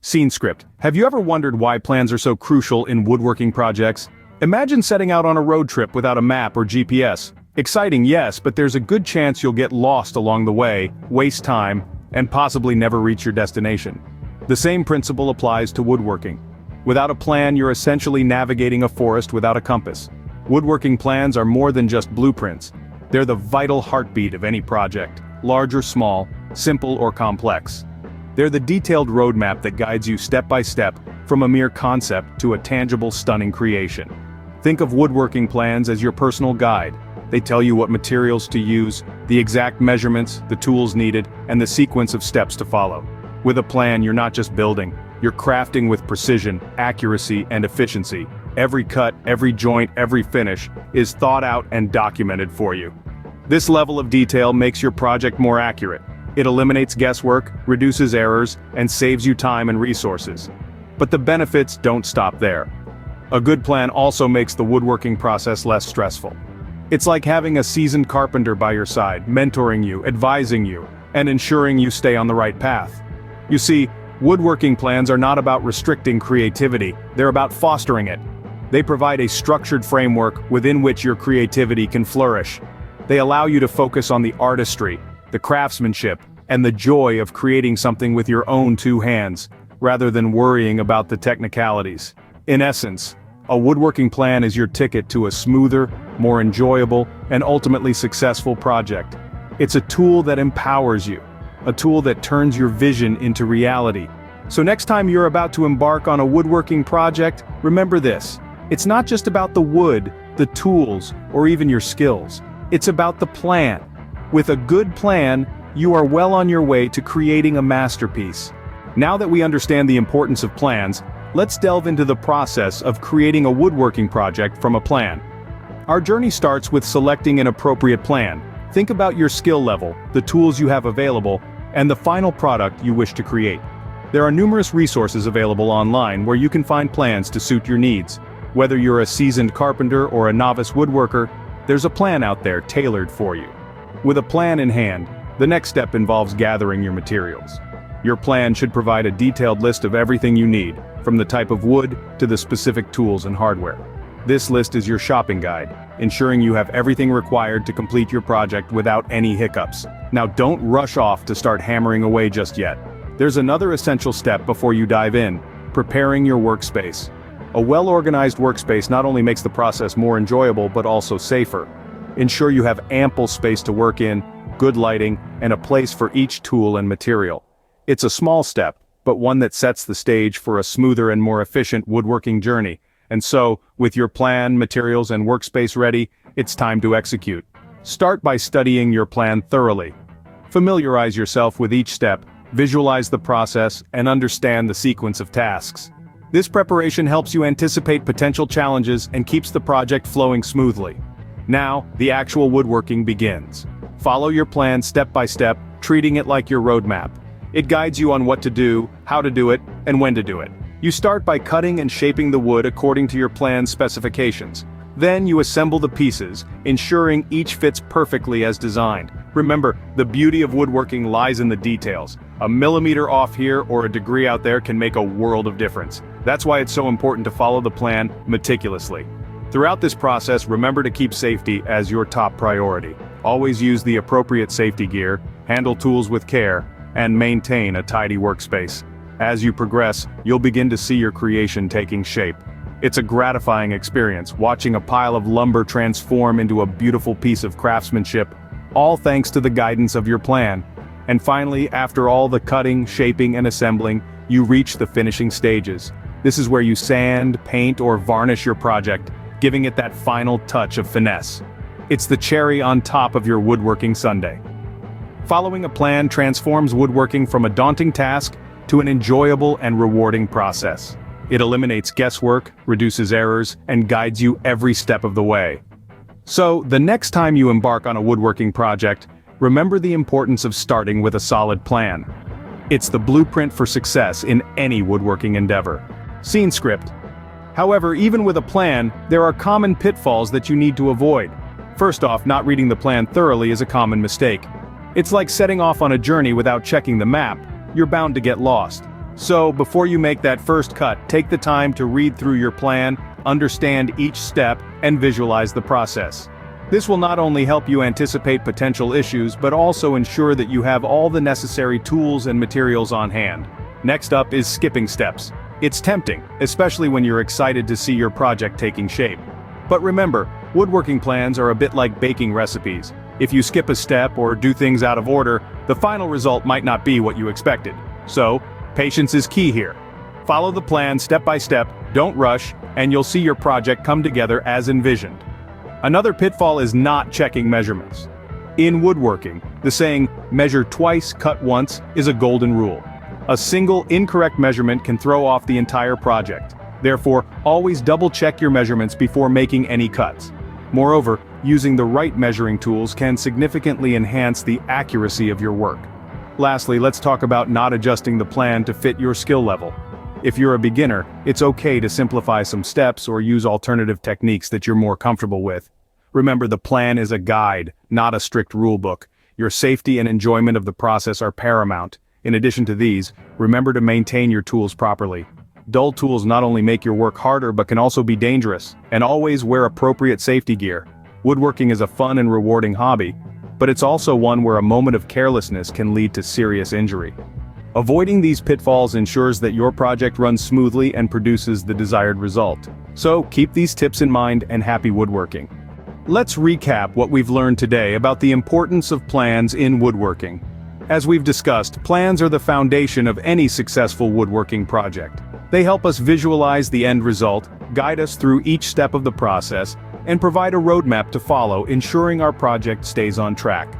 Scene script. Have you ever wondered why plans are so crucial in woodworking projects? Imagine setting out on a road trip without a map or GPS. Exciting, yes, but there's a good chance you'll get lost along the way, waste time, and possibly never reach your destination. The same principle applies to woodworking. Without a plan, you're essentially navigating a forest without a compass. Woodworking plans are more than just blueprints. They're the vital heartbeat of any project, large or small, simple or complex. They're the detailed roadmap that guides you step by step, from a mere concept to a tangible, stunning creation. Think of woodworking plans as your personal guide. They tell you what materials to use, the exact measurements, the tools needed, and the sequence of steps to follow. With a plan, you're not just building, you're crafting with precision, accuracy, and efficiency. Every cut, every joint, every finish is thought out and documented for you. This level of detail makes your project more accurate. It eliminates guesswork, reduces errors, and saves you time and resources. But the benefits don't stop there. A good plan also makes the woodworking process less stressful. It's like having a seasoned carpenter by your side, mentoring you, advising you, and ensuring you stay on the right path. You see, woodworking plans are not about restricting creativity, they're about fostering it. They provide a structured framework within which your creativity can flourish. They allow you to focus on the artistry, the craftsmanship, and the joy of creating something with your own two hands, rather than worrying about the technicalities. In essence, a woodworking plan is your ticket to a smoother, more enjoyable, and ultimately successful project. It's a tool that empowers you, a tool that turns your vision into reality. So next time you're about to embark on a woodworking project, remember this: it's not just about the wood, the tools, or even your skills. It's about the plan. With a good plan, you are well on your way to creating a masterpiece. Now that we understand the importance of plans, let's delve into the process of creating a woodworking project from a plan. Our journey starts with selecting an appropriate plan. Think about your skill level, the tools you have available, and the final product you wish to create. There are numerous resources available online where you can find plans to suit your needs. Whether you're a seasoned carpenter or a novice woodworker, there's a plan out there tailored for you. With a plan in hand, the next step involves gathering your materials. Your plan should provide a detailed list of everything you need, from the type of wood to the specific tools and hardware. This list is your shopping guide, ensuring you have everything required to complete your project without any hiccups. Now don't rush off to start hammering away just yet. There's another essential step before you dive in: preparing your workspace. A well-organized workspace not only makes the process more enjoyable but also safer. Ensure you have ample space to work in, good lighting, and a place for each tool and material. It's a small step, but one that sets the stage for a smoother and more efficient woodworking journey. And so, with your plan, materials, and workspace ready, it's time to execute. Start by studying your plan thoroughly. Familiarize yourself with each step, visualize the process, and understand the sequence of tasks. This preparation helps you anticipate potential challenges and keeps the project flowing smoothly. Now, the actual woodworking begins. Follow your plan step by step, treating it like your roadmap. It guides you on what to do, how to do it, and when to do it. You start by cutting and shaping the wood according to your plan's specifications. Then you assemble the pieces, ensuring each fits perfectly as designed. Remember, the beauty of woodworking lies in the details. A millimeter off here or a degree out there can make a world of difference. That's why it's so important to follow the plan meticulously. Throughout this process, remember to keep safety as your top priority. Always use the appropriate safety gear, handle tools with care, and maintain a tidy workspace. As you progress, you'll begin to see your creation taking shape. It's a gratifying experience, watching a pile of lumber transform into a beautiful piece of craftsmanship, all thanks to the guidance of your plan. And finally, after all the cutting, shaping, and assembling, you reach the finishing stages. This is where you sand, paint, or varnish your project, giving it that final touch of finesse. It's the cherry on top of your woodworking sundae. Following a plan transforms woodworking from a daunting task to an enjoyable and rewarding process. It eliminates guesswork, reduces errors, and guides you every step of the way. So, the next time you embark on a woodworking project, remember the importance of starting with a solid plan. It's the blueprint for success in any woodworking endeavor. Scene script. However, even with a plan, there are common pitfalls that you need to avoid. First off, not reading the plan thoroughly is a common mistake. It's like setting off on a journey without checking the map. You're bound to get lost. So, before you make that first cut, take the time to read through your plan, understand each step, and visualize the process. This will not only help you anticipate potential issues but also ensure that you have all the necessary tools and materials on hand. Next up is skipping steps. It's tempting, especially when you're excited to see your project taking shape. But remember, woodworking plans are a bit like baking recipes. If you skip a step or do things out of order, the final result might not be what you expected. So, patience is key here. Follow the plan step by step, don't rush, and you'll see your project come together as envisioned. Another pitfall is not checking measurements. In woodworking, the saying, "measure twice, cut once," is a golden rule. A single incorrect measurement can throw off the entire project. Therefore, always double-check your measurements before making any cuts. Moreover, using the right measuring tools can significantly enhance the accuracy of your work. Lastly, let's talk about not adjusting the plan to fit your skill level. If you're a beginner, it's okay to simplify some steps or use alternative techniques that you're more comfortable with. Remember, the plan is a guide, not a strict rulebook. Your safety and enjoyment of the process are paramount. In addition to these, remember to maintain your tools properly. Dull tools not only make your work harder but can also be dangerous, and always wear appropriate safety gear. Woodworking is a fun and rewarding hobby, but it's also one where a moment of carelessness can lead to serious injury. Avoiding these pitfalls ensures that your project runs smoothly and produces the desired result. So, keep these tips in mind and happy woodworking. Let's recap what we've learned today about the importance of plans in woodworking. As we've discussed, plans are the foundation of any successful woodworking project. They help us visualize the end result, guide us through each step of the process, and provide a roadmap to follow, ensuring our project stays on track.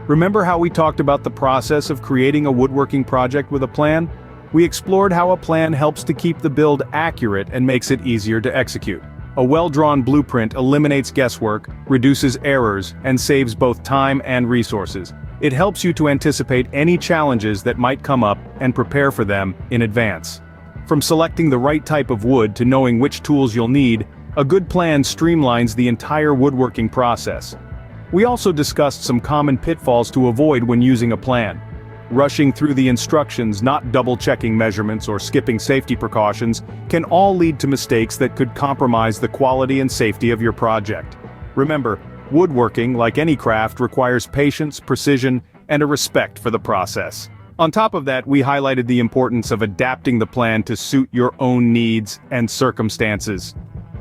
Remember how we talked about the process of creating a woodworking project with a plan? We explored how a plan helps to keep the build accurate and makes it easier to execute. A well-drawn blueprint eliminates guesswork, reduces errors, and saves both time and resources. It helps you to anticipate any challenges that might come up and prepare for them in advance. From selecting the right type of wood to knowing which tools you'll need, a good plan streamlines the entire woodworking process. We also discussed some common pitfalls to avoid when using a plan. Rushing through the instructions, not double-checking measurements or skipping safety precautions, can all lead to mistakes that could compromise the quality and safety of your project. Remember, woodworking, like any craft, requires patience, precision, and a respect for the process. On top of that, we highlighted the importance of adapting the plan to suit your own needs and circumstances.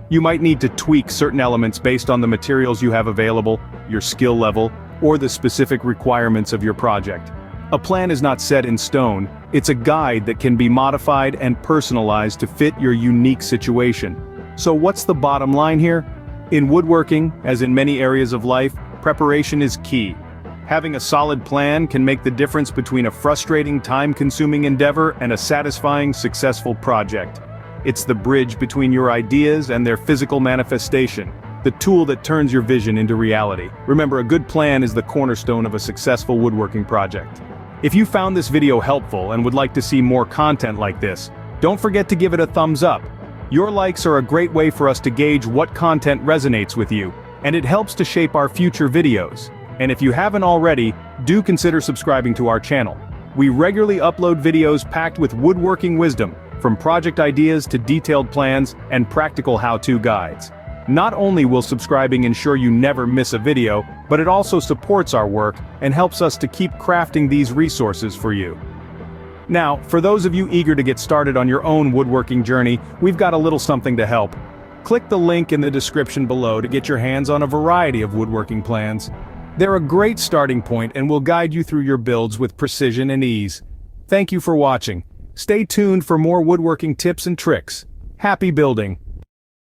You might need to tweak certain elements based on the materials you have available, your skill level, or the specific requirements of your project. A plan is not set in stone, it's a guide that can be modified and personalized to fit your unique situation. So what's the bottom line here? In woodworking, as in many areas of life, preparation is key. Having a solid plan can make the difference between a frustrating, time-consuming endeavor and a satisfying, successful project. It's the bridge between your ideas and their physical manifestation, the tool that turns your vision into reality. Remember, a good plan is the cornerstone of a successful woodworking project. If you found this video helpful and would like to see more content like this, don't forget to give it a thumbs up. Your likes are a great way for us to gauge what content resonates with you, and it helps to shape our future videos. And if you haven't already, do consider subscribing to our channel. We regularly upload videos packed with woodworking wisdom, from project ideas to detailed plans and practical how-to guides. Not only will subscribing ensure you never miss a video, but it also supports our work and helps us to keep crafting these resources for you. Now, for those of you eager to get started on your own woodworking journey, we've got a little something to help. Click the link in the description below to get your hands on a variety of woodworking plans. They're a great starting point and will guide you through your builds with precision and ease. Thank you for watching. Stay tuned for more woodworking tips and tricks. Happy building!